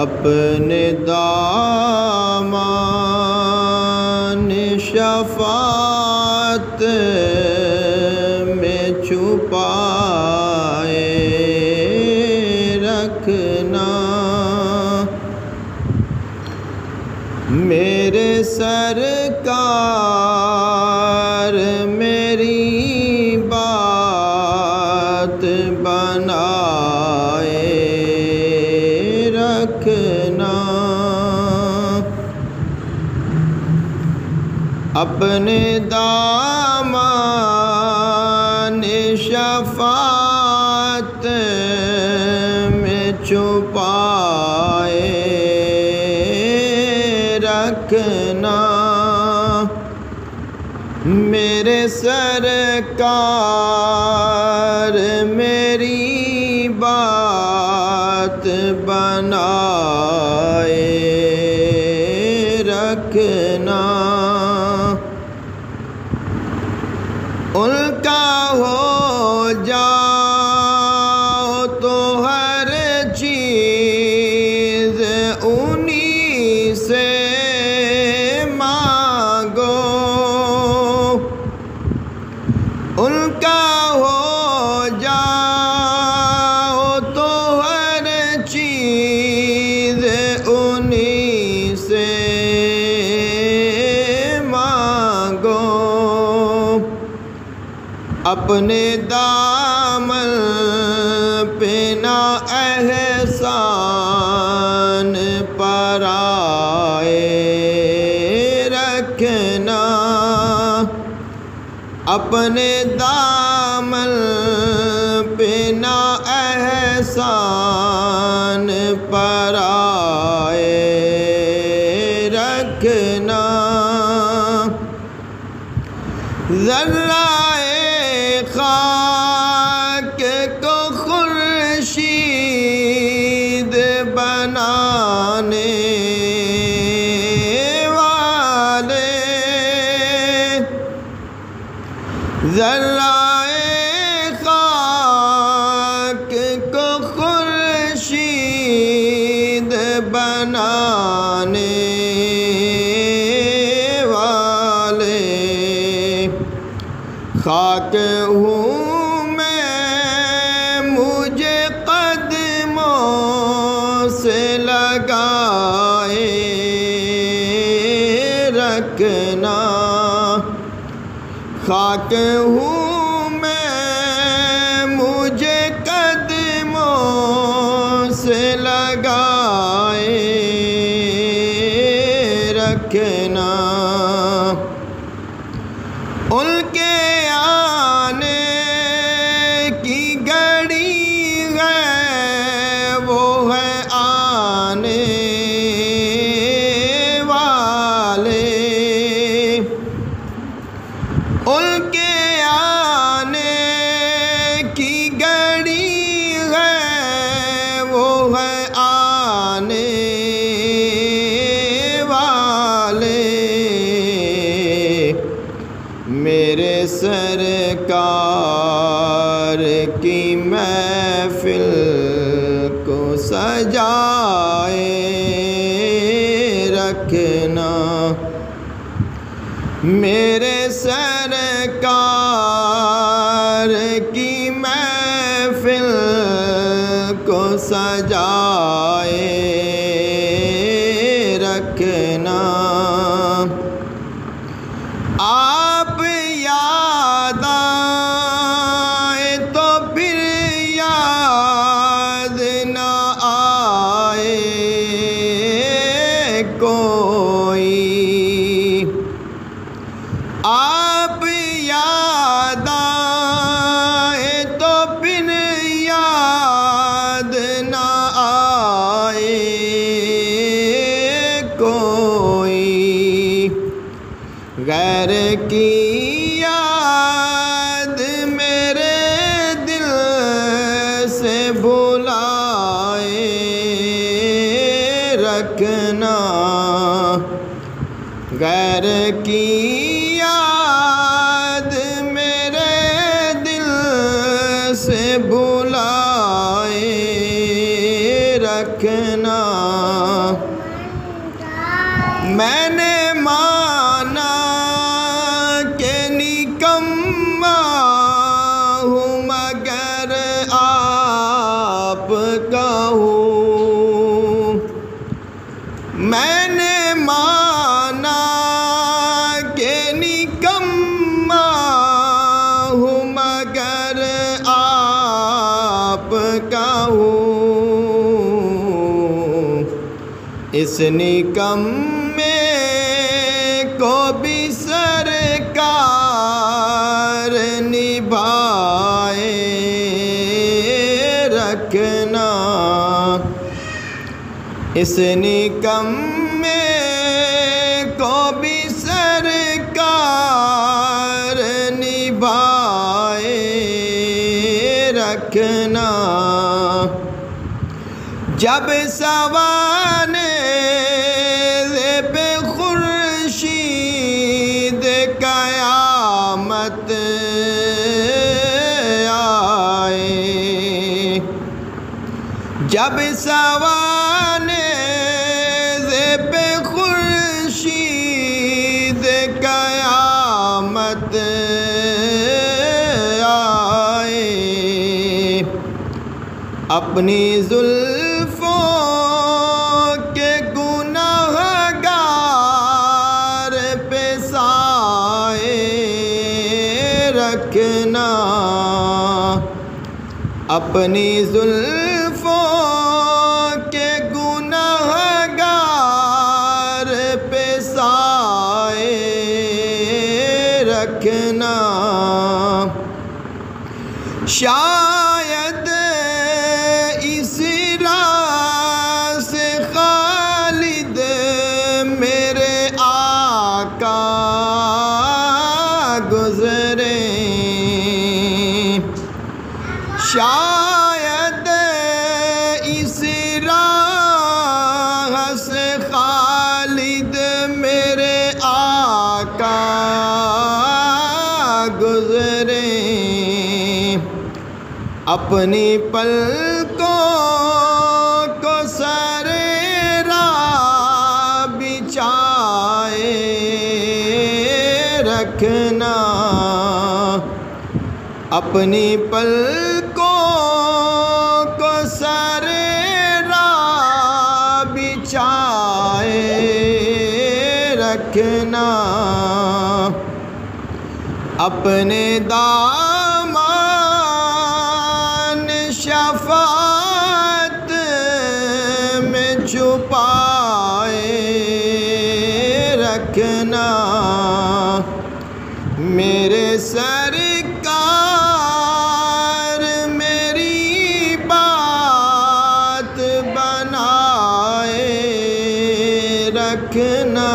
اپنے دامان شفاعت میں چھپائے رکھنا، میرے سرکار میری بات بنائے رکھنا، اپنے دامان شفاعت میں چھپائے رکھنا، میرے سرکار میری بات بنائے رکھنا، ان کا ہو جاؤ تو ہر چیز انہی سے مانگو، ان کا ہو جاؤ تو ہر چیز انہی سے مانگو، اپنے دامن پہ نہ احسان پرائے رکھنا، اپنے دامن پہ نہ احسان پرائے رکھنا، ذرہ خاک کو خورشید بنانے والے، ذرہ خاک کو خورشید بنانے والے، خاک ہوں میں مجھے قدموں سے لگائے رکھنا، خاک ہوں میں مجھے قدموں سے لگائے رکھنا، ان کے آنے کی گھڑی ہے وہ ہے آنے والے، ان کے آنے کی گھڑی ہے وہ ہے آنے والے، میرے سرکار کی محفل کو سجائے رکھنا، میرے سرکار کی محفل کو سجائے رکھنا، آپ یاد آئے تو پھر یاد نہ آئے کوئی، آپ یاد آئے تو پھر یاد نہ آئے کوئی، غیر کی یاد میرے دل سے بھلائے رکھنا، غیر کی یاد میرے دل سے بھلائے رکھنا، میں نے مانا کہ نکما ہوں مگر آپ کا ہوں، میں نے مانا کہ نکما ہوں مگر آپ کا ہوں، اس نکمے کو بھی سرکار نبھائے رکھنا، اس نکمے کو بھی سرکار نبھائے رکھنا، جب سوانے پہ خورشید قیامت آئے، جب سوانے پہ خورشید قیامت آئے، اپنی زلفوں کے گناہ گار پہ سائے رکھنا، اپنی زلفوں کے گناہ گار پہ سائے رکھنا، شاید اس راہ سے خالد میرے آقا گزرے، شاید اس راہ سے خالد میرے آقا گزرے، اپنی پلکوں کو سر راہ بچھائے رکھنا، اپنی پلکوں کو سر راہ بچھائے رکھنا، اپنے دامان شفاعت میں چھپائے رکھنا، میرے سرکار میری بات بنائے رکھنا۔